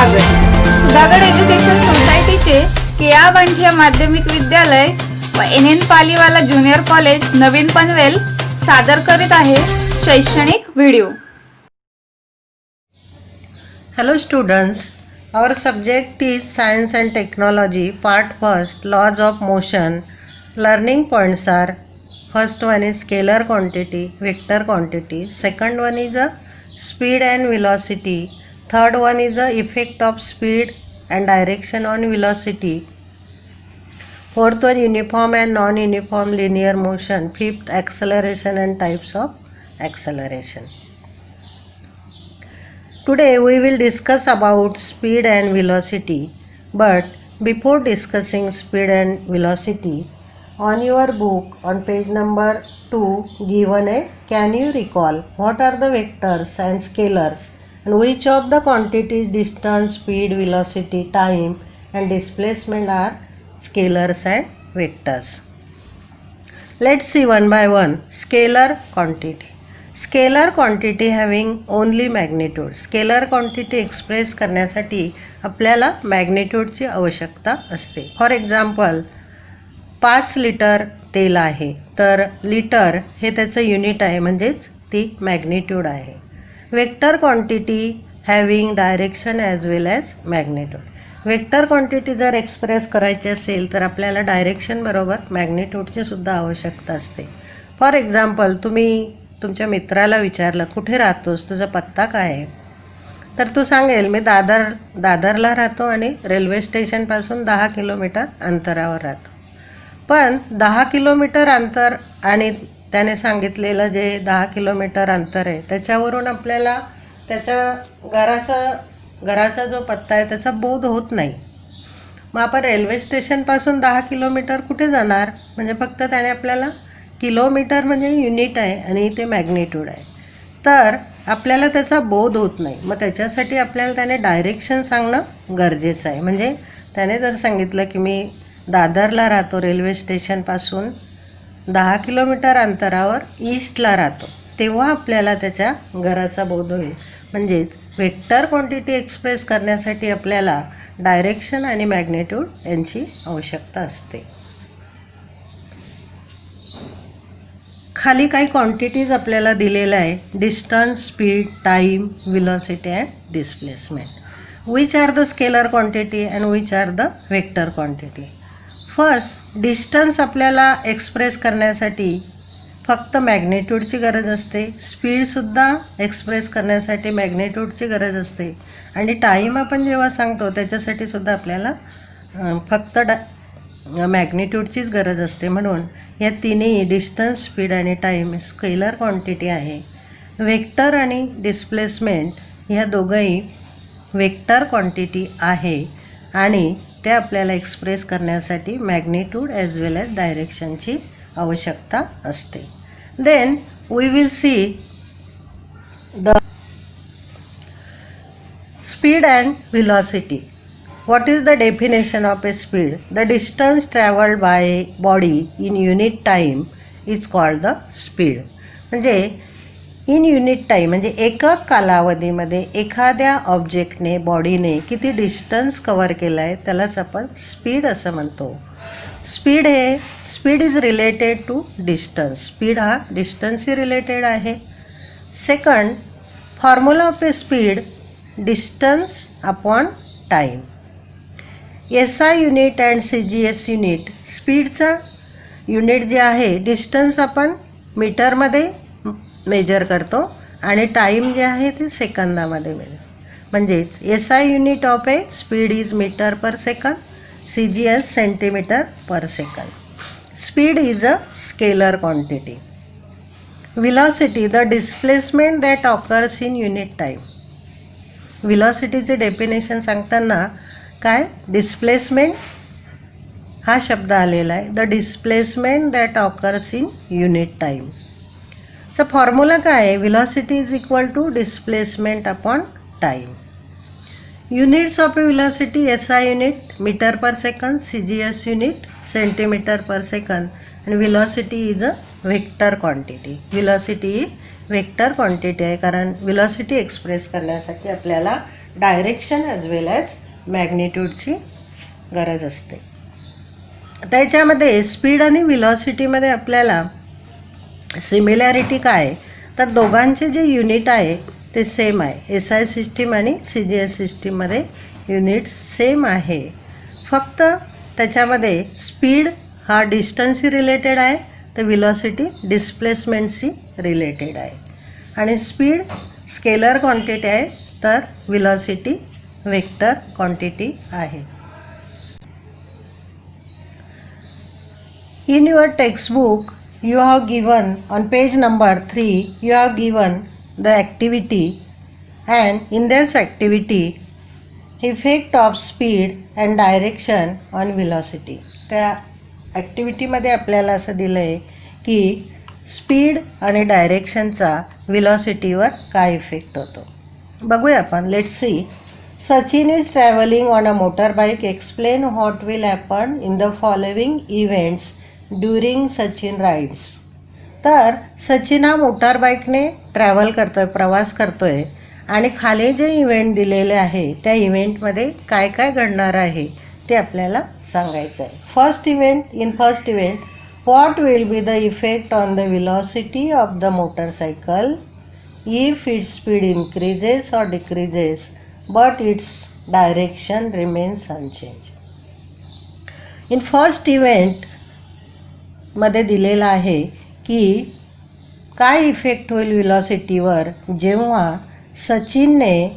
स्वागत. सुधागड एज्युकेशन सोसायटीचे केआ बांठिया माध्यमिक विद्यालय व NN पालीवाला ज्युनियर कॉलेज नवीन पनवेल सादर करीत आहे शैक्षणिक video. Hello students, our subject is Science and Technology, Part 1st, Laws of Motion. Learning points are: first one is scalar quantity, vector quantity. Second one is a speed and velocity. Third one is the effect of speed and direction on velocity. Fourth one, uniform and non-uniform linear motion. Fifth, acceleration and types of acceleration. Today we will discuss about speed and velocity. But before discussing speed and velocity, on your book on page number 2 given a can you recall what are the vectors and scalars and which of the quantities distance, speed, velocity, time and displacement are scalars and vectors. Let's see one by one. Scalar quantity. Scalar quantity having only magnitude. Scalar quantity express करण्यासाठी आपल्याला मॅग्निट्यूडची आवश्यकता असते. For example 5 litre तेल आहे तर litre हे त्याचं unit आहे, म्हणजेच ती मॅग्निट्यूड आहे. Vector quantity having direction as well as magnitude. Vector quantity जर एक्सप्रेस करायची असेल तर आपल्याला डायरेक्शन बरोबर मॅग्निट्यूडची सुद्धा आवश्यकता असते. फॉर एक्झाम्पल तुम्ही तुमच्या मित्राला विचारलं कुठे राहतोस, तुझा पत्ता काय आहे, तर तू सांगेल मी दादरला राहतो आणि रेल्वे स्टेशनपासून 10 किलोमीटर अंतरावर राहतो. पण 10 किलोमीटर अंतर आणि त्याने सांगितलेलं जे 10 किलोमीटर अंतर आहे त्याच्यावरून आपल्याला त्याच्या घराचा जो पत्ता आहे त्याचा बोध होत नाही. मग आपण रेल्वे स्टेशनपासून 10 किलोमीटर कुठे जाणार, म्हणजे फक्त त्याने आपल्याला किलोमीटर म्हणजे युनिट आहे आणि ते मॅग्निट्यूड आहे, तर आपल्याला त्याचा बोध होत नाही. मग त्याच्यासाठी आपल्याला त्याने डायरेक्शन सांगणं गरजेचं आहे. म्हणजे त्याने जर सांगितलं की मी दादरला राहतो, रेल्वे स्टेशनपासून 10 किलोमीटर अंतरावर ईस्टला राहतो, तेव्हा आपल्याला त्याच्या घराचा बोध होईल. म्हणजेच वेक्टर क्वांटिटी एक्सप्रेस करण्यासाठी आपल्याला डायरेक्शन आणि मॅग्निट्यूड यांची आवश्यकता असते. खाली काही क्वांटिटीज आपल्याला दिलेल्या आहे: distance, speed, time, velocity and displacement. Which are the scalar quantity and which are the vector quantity. First, distance आपल्याला एक्सप्रेस करण्यासाठी फक्त मॅग्निट्यूडची गरज असते. स्पीडसुद्धा एक्सप्रेस करण्यासाठी मॅग्निट्यूडची गरज असते. आणि टाईम आपण जेव्हा सांगतो त्याच्यासाठी सुद्धा आपल्याला फक्त मॅग्निट्यूडचीच गरज असते. म्हणून या तिन्ही डिस्टन्स, स्पीड आणि टाईम स्केलर क्वांटिटी आहे. वेक्टर आणि डिस्प्लेसमेंट ह्या दोघंही वेक्टर क्वांटिटी आहे आणि ते आपल्याला एक्सप्रेस करण्यासाठी मॅग्निट्यूड ॲज वेल ॲज डायरेक्शनची आवश्यकता असते. Then we will see the speed and velocity. What is the definition of a speed? The distance traveled by body in unit time is called the speed. म्हणजे in unit time म्हणजे एकक कालावधीमध्ये एखाद्या ऑब्जेक्टने, बॉडीने किती distance cover केला आहे त्यालाच आपण स्पीड असं म्हणतो. Speed is related to distance. Speed हा डिस्टन्सशी रिलेटेड आहे. Second, formula of a speed distance upon time. SI unit and CGS unit. स्पीडचा युनिट जे आहे डिस्टन्स आपण मीटरमध्ये मेजर करतो आणि टाईम जे आहे ते सेकंदामध्ये मेजर. म्हणजेच SI unit of a speed is metre per सेकंद, CGS सेंटीमीटर पर सेकंद. Speed is a scalar quantity. Velocity the displacement that occurs in unit time. व्हेलॉसिटीचे डेफिनेशन सांगताना काय, डिस्प्लेसमेंट हा शब्द आलेला आहे. The displacement that occurs in unit time. चा फॉर्म्युला काय आहे, velocity is equal to displacement upon time. Units of a velocity SI unit metre per सेकंद, CGS unit centimetre per second आणि velocity is a vector quantity. Velocity he vector quantity आहे कारण velocity express करण्यासाठी आपल्याला direction as well as मॅग्निट्यूडची गरज असते. त्याच्यामध्ये speed आणि विलॉसिटीमध्ये आपल्याला सिमिलॅरिटी काय आहे, तर दोघांचे जे युनिट आहे ते सेम आहे. SI सिस्टीम आणि CGS सिस्टीममध्ये युनिट सेम आहे. फक्त त्याच्यामध्ये स्पीड हा डिस्टन्सशी रिलेटेड आहे, तर विलॉसिटी डिस्प्लेसमेंटशी रिलेटेड आहे. आणि स्पीड स्केलर क्वांटिटी आहे, तर विलॉसिटी वेक्टर क्वांटिटी आहे. In your textbook, you have given on page number 3, you have given the activity, and in this activity, effect of speed and direction on velocity. त्या ॲक्टिव्हिटीमध्ये आपल्याला असं दिलं आहे की speed आणि डायरेक्शनचा विलॉसिटीवर काय इफेक्ट होतो. बघूया आपण. Let's see. Sachin is traveling on a motorbike. Explain what will happen in the following events during Sachin rides. तर सचिन हा मोटारबाईकने ट्रॅव्हल करतो आहे, प्रवास करतो आहे, आणि खाली जे इव्हेंट दिलेले आहे त्या इव्हेंटमध्ये काय काय घडणार आहे ते आपल्याला सांगायचं आहे. First event what will be the effect on the velocity of the motorcycle if its speed increases or decreases but its direction remains unchange. In first event मध्ये दिलेला आहे की काय इफेक्ट होईल विलॉसिटीवर जेव्हा सचिनने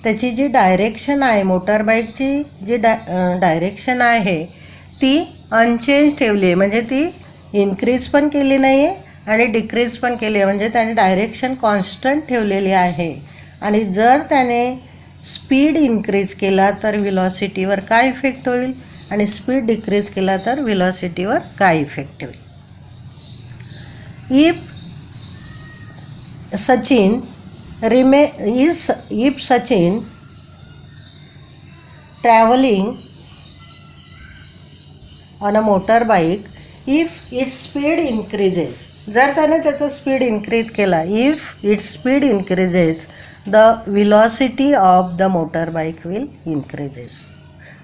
त्याची जी डायरेक्शन आहे, मोटरबाईकची जी डायरेक्शन आहे ती अनचेंज ठेवली आहे. म्हणजे ती इन्क्रीज पण केली नाही आहे आणि डिक्रीज पण केली आहे, म्हणजे त्याने डायरेक्शन कॉन्स्टंट ठेवलेली आहे. आणि जर त्याने स्पीड इन्क्रीज केला तर विलॉसिटीवर काय इफेक्ट होईल, आणि स्पीड डिक्रीज केला तर विलॉसिटीवर काय इफेक्ट होईल. If Sachin travelling on a motorbike, if its speed increases, जर त्याने त्याचा स्पीड इन्क्रीज केला, if its speed increases the velocity of the motorbike will increases.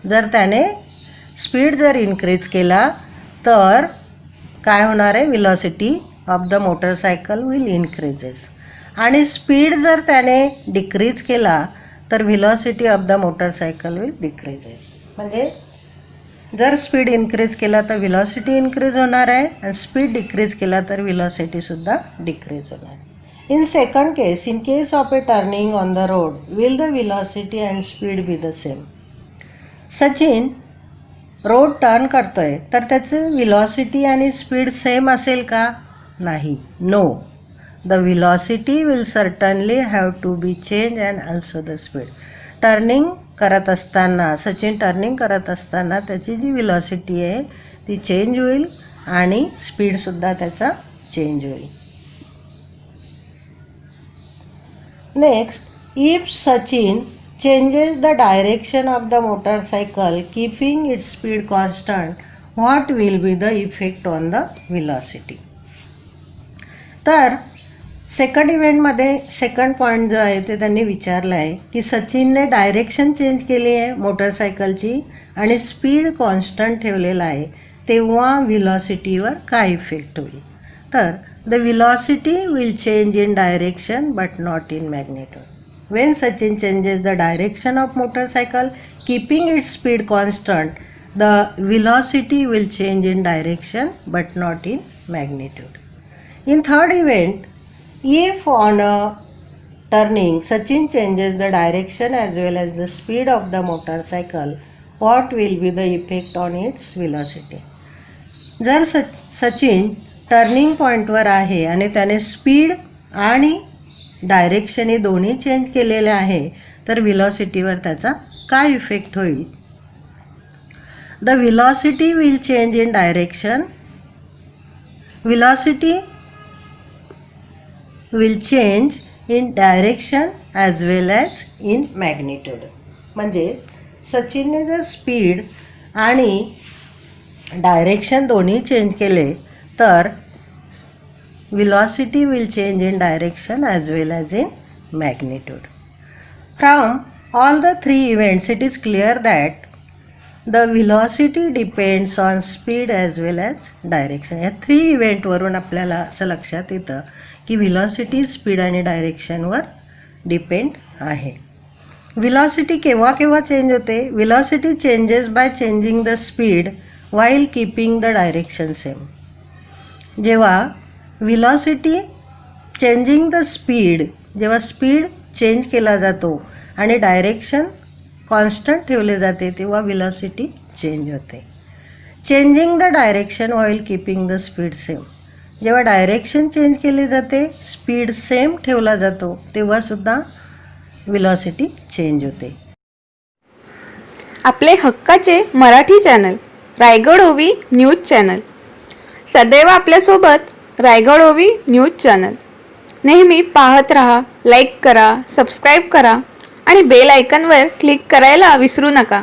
जर त्याने स्पीड जर इन्क्रीज केला तर काय होणार आहे, velocity of the motorcycle will increases. आणि स्पीड जर त्याने डिक्रीज केला तर velocity of the motorcycle will decreases. म्हणजे जर स्पीड इन्क्रीज केला तर विलॉसिटी इन्क्रीज होणार आहे, आणि स्पीड डिक्रीज केला तर विलॉसिटीसुद्धा डिक्रीज होणार आहे. In second case, in case of A turning on the road, will the velocity and speed be the same. Sachin road turn करतो आहे तर त्याचं विलॉसिटी आणि स्पीड सेम असेल का, नाही, no. The velocity will certainly have to be change and also the speed. Turning करत असताना, सचिन टर्निंग करत असताना त्याची जी विलॉसिटी आहे ती चेंज होईल आणि स्पीडसुद्धा त्याचा चेंज होईल. Next, if Sachin changes the direction of the motorcycle keeping its speed constant, what will be the effect on the velocity. तर सेकंड इव्हेंटमध्ये सेकंड पॉईंट जो आहे ते त्यांनी विचारलं आहे की सचिनने डायरेक्शन चेंज केली आहे मोटरसायकलची आणि स्पीड कॉन्स्टंट ठेवलेला आहे, तेव्हा विलॉसिटीवर काय इफेक्ट होईल. तर the velocity will change in direction but not in magnitude. When Sachin changes the direction of motorcycle, keeping its speed constant, the velocity will change in direction but not in magnitude. In third event, if on a turning Sachin changes the direction as well as the speed of the motorcycle, what will be the effect on its velocity? जर Sachin turning पॉईंटवर आहे आणि त्याने speed आणि direction हे दोन्ही change केलेले आहे तर विलॉसिटीवर त्याचा काय इफेक्ट होईल. The velocity will change in direction, velocity will change in direction as well as in magnitude. म्हणजे सचिनने जर स्पीड आणि डायरेक्शन दोन्ही चेंज केले तर velocity will change in direction as well as in magnitude. From all the three events, it is clear that the velocity depends on speed as well as direction. या 3 इव्हेंटवरून आपल्याला असं लक्षात येतं की व्हिलॉसिटी स्पीड आणि डायरेक्शनवर depend आहे. Velocity केव्हा केव्हा चेंज होते? Velocity changes by changing the speed while keeping the direction same. जेव्हा व्हिलॉसिटी चेंजिंग द स्पीड, जेव्हा स्पीड चेंज केला जातो आणि डायरेक्शन कॉन्स्टंट ठेवले जाते तेव्हा व्हिलॉसिटी चेंज होते. Changing the direction while keeping the speed same. जेव्हा डायरेक्शन चेंज केली जाते, स्पीड सेम ठेवला जातो तेव्हासुद्धा व्हिलॉसिटी चेंज होते. आपले हक्काचे मराठी चॅनल रायगड ओवी न्यूज चॅनल, सदैव आपल्यासोबत रायगड ओवी न्यूज चॅनल. नेहमी पाहत रहा, लाईक करा, सबस्क्राईब करा आणि बेल आयकॉनवर क्लिक करायला विसरू नका.